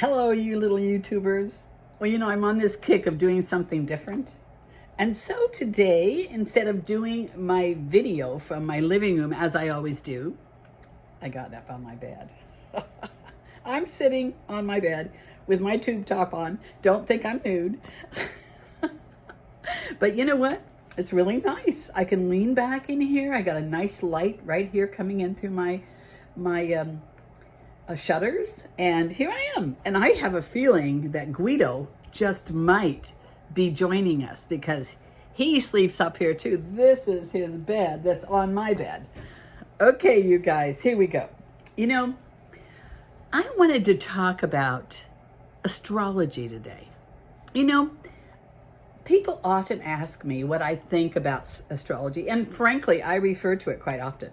Hello, you little YouTubers. Well, I'm on this kick of doing something different. And so today, instead of doing my video from my living room, as I always do, I got up on my bed. I'm sitting on my bed with my tube top on. Don't think I'm nude. But you know what? It's really nice. I can lean back in here. I got a nice light right here coming in through my shutters, and here I am. And I have a feeling that Guido just might be joining us because he sleeps up here too. This is his bed that's on my bed. Okay, you guys, here we go. I wanted to talk about astrology today. People often ask me what I think about astrology, and frankly, I refer to it quite often.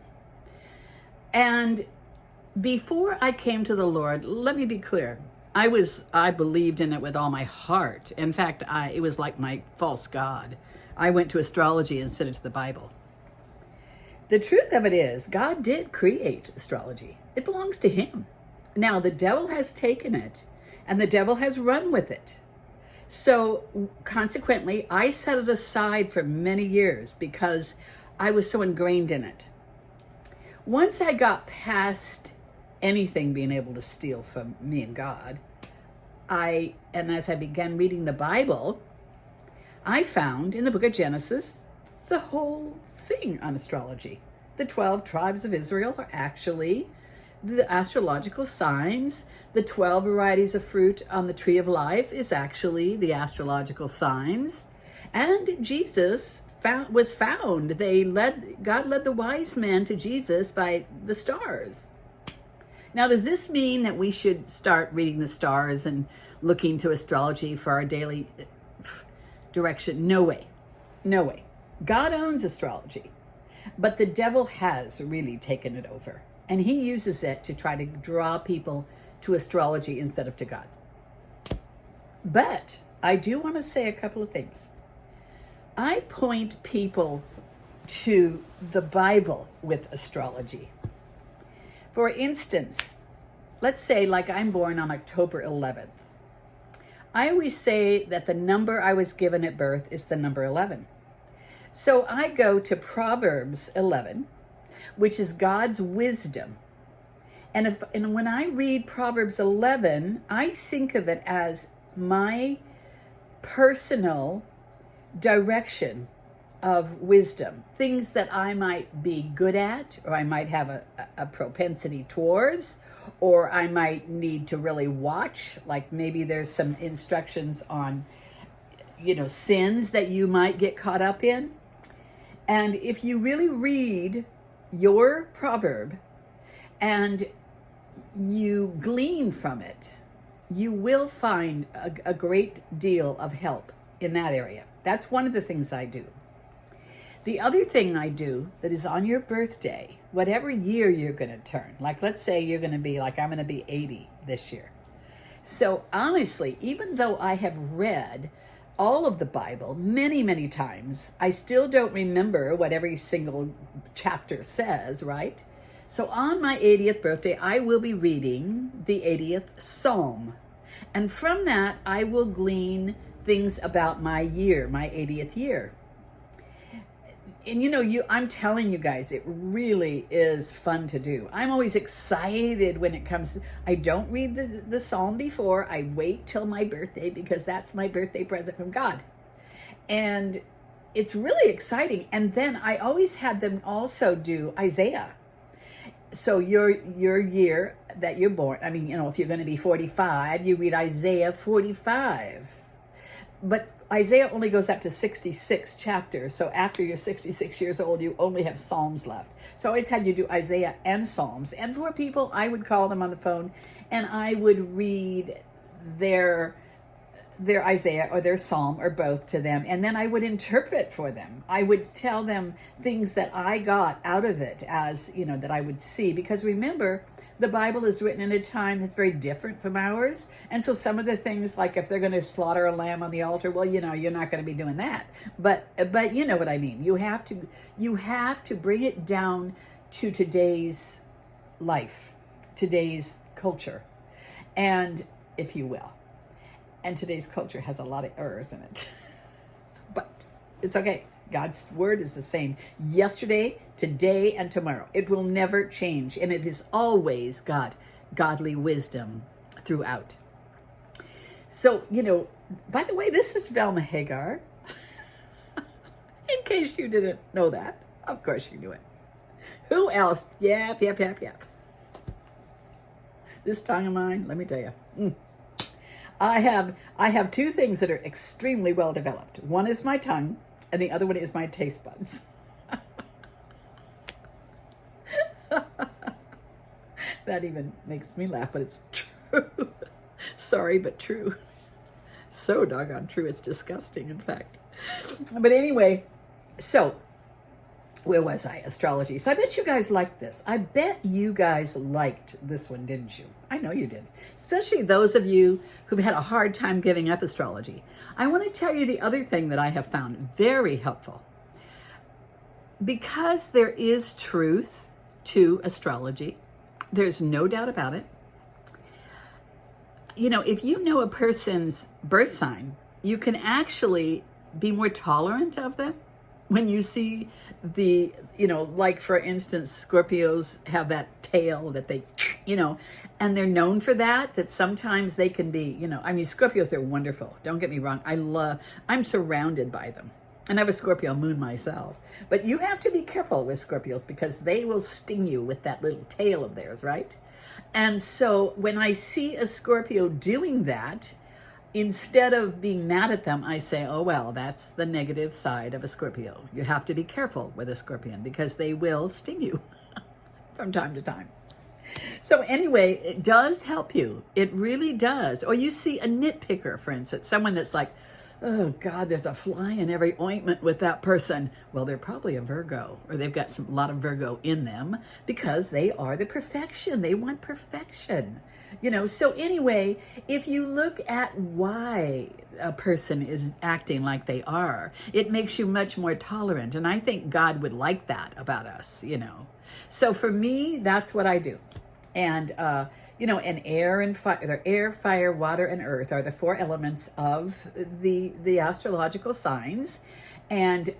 And before I came to the Lord, let me be clear. I believed in it with all my heart. In fact, it was like my false god. I went to astrology instead of to the Bible. The truth of it is, God did create astrology. It belongs to him. Now, the devil has taken it, and the devil has run with it. So, consequently, I set it aside for many years because I was so ingrained in it. Once I got past anything being able to steal from me and God, and as I began reading the Bible, I found in the book of Genesis the whole thing on astrology. The 12 tribes of Israel are actually the astrological signs. The 12 varieties of fruit on the tree of life is actually the astrological signs. And Jesus was found. God led the wise men to Jesus by the stars. Now, does this mean that we should start reading the stars and looking to astrology for our daily direction? No way. No way. God owns astrology, but the devil has really taken it over, and he uses it to try to draw people to astrology instead of to God. But I do want to say a couple of things. I point people to the Bible with astrology. For instance, let's say like I'm born on October 11th. I always say that the number I was given at birth is the number 11. So I go to Proverbs 11, which is God's wisdom. And when I read Proverbs 11, I think of it as my personal direction of wisdom, things that I might be good at, or I might have a propensity towards, or I might need to really watch, like maybe there's some instructions on, sins that you might get caught up in. And if you really read your proverb and you glean from it, you will find a great deal of help in that area. That's one of the things I do. The other thing I do that is on your birthday, whatever year you're going to turn, like let's say you're going to be like, I'm going to be 80 this year. So honestly, even though I have read all of the Bible many, many times, I still don't remember what every single chapter says, right? So on my 80th birthday, I will be reading the 80th Psalm. And from that, I will glean things about my year, my 80th year. And I'm telling you guys, it really is fun to do. I'm always excited when it comes. I don't read the Psalm before. I wait till my birthday because that's my birthday present from God. And it's really exciting. And then I always had them also do Isaiah. So your year that you're born, if you're going to be 45, you read Isaiah 45. But Isaiah only goes up to 66 chapters. So after you're 66 years old, you only have Psalms left. So I always had you do Isaiah and Psalms. And for people, I would call them on the phone and I would read their Isaiah or their Psalm or both to them. And then I would interpret for them. I would tell them things that I got out of it as, that I would see. Because remember, the Bible is written in a time that's very different from ours. And so some of the things, like if they're going to slaughter a lamb on the altar, well, you're not going to be doing that. But you know what I mean. You have to bring it down to today's life, today's culture. And if you will. And today's culture has a lot of errors in it. But it's okay. God's word is the same yesterday, today, and tomorrow. It will never change. And it has always got godly wisdom throughout. So, by the way, this is Velma Hagar. In case you didn't know that. Of course you knew it. Who else? Yep. This tongue of mine, let me tell you. I have two things that are extremely well developed. One is my tongue, and the other one is my taste buds. That even makes me laugh, but it's true. Sorry, but true. So doggone true, it's disgusting, in fact. But anyway, so where was I? Astrology. So I bet you guys liked this. I bet you guys liked this one, didn't you? I know you did. Especially those of you who've had a hard time giving up astrology. I want to tell you the other thing that I have found very helpful. Because there is truth to astrology, there's no doubt about it. If you know a person's birth sign, you can actually be more tolerant of them. When you see like for instance, Scorpios have that tail that they, and they're known for that sometimes they can be, Scorpios are wonderful. Don't get me wrong. I'm surrounded by them. And I have a Scorpio moon myself. But you have to be careful with Scorpios because they will sting you with that little tail of theirs, right? And so when I see a Scorpio doing that, instead of being mad at them, I say, oh, well, that's the negative side of a Scorpio. You have to be careful with a Scorpion because they will sting you from time to time. So anyway, it does help you. It really does. Or you see a nitpicker, for instance, someone that's like, oh, God, there's a fly in every ointment with that person. Well, they're probably a Virgo, or they've got a lot of Virgo in them because they are the perfection. They want perfection. So anyway, if you look at why a person is acting like they are, it makes you much more tolerant. And I think God would like that about us, So for me, that's what I do. And, and air, fire, water, and earth are the four elements of the astrological signs. And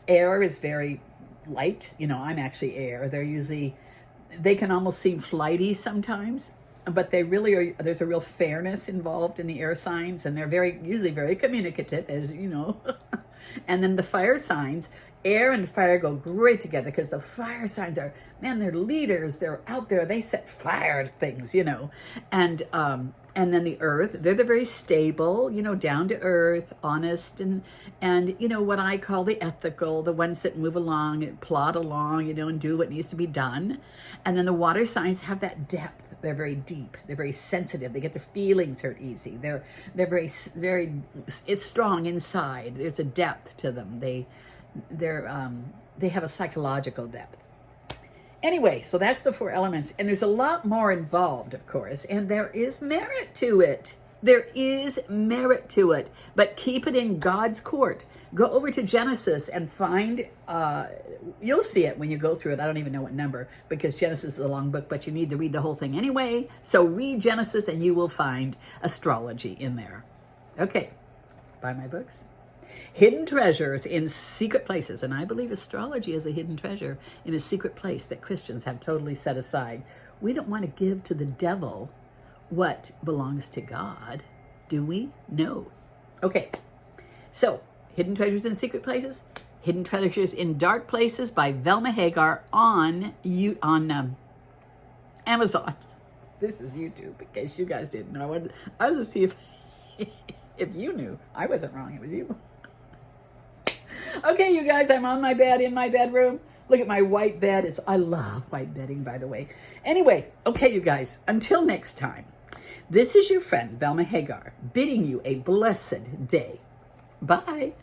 air is very light. I'm actually air. They can almost seem flighty sometimes. But they really are, there's a real fairness involved in the air signs, and they're usually very communicative, as you know. And then the fire signs, air and fire go great together because the fire signs are, they're leaders. They're out there. They set fire to things, And then the earth, they're the very stable, down to earth, honest, and what I call the ethical, the ones that move along and plod along, and do what needs to be done. And then the water signs have that depth. They're very deep. They're very sensitive. They get their feelings hurt easy. They're very, very, it's strong inside. There's a depth to them. They have a psychological depth. Anyway, so that's the four elements. And there's a lot more involved, of course, and there is merit to it. There is merit to it, but keep it in God's court. Go over to Genesis and find, you'll see it when you go through it. I don't even know what number, because Genesis is a long book, but you need to read the whole thing anyway. So read Genesis and you will find astrology in there. Okay, buy my books. Hidden treasures in secret places. And I believe astrology is a hidden treasure in a secret place that Christians have totally set aside. We don't want to give to the devil what belongs to God, do we? No. Okay, so Hidden Treasures in Secret Places, Hidden Treasures in Dark Places by Velma Hagar on Amazon. This is YouTube, in case you guys didn't know. I was to see if you knew. I wasn't wrong, it was you. Okay, you guys, I'm on my bed in my bedroom. Look at my white bed. I love white bedding, by the way. Anyway, okay, you guys, until next time, this is your friend, Velma Hagar, bidding you a blessed day. Bye.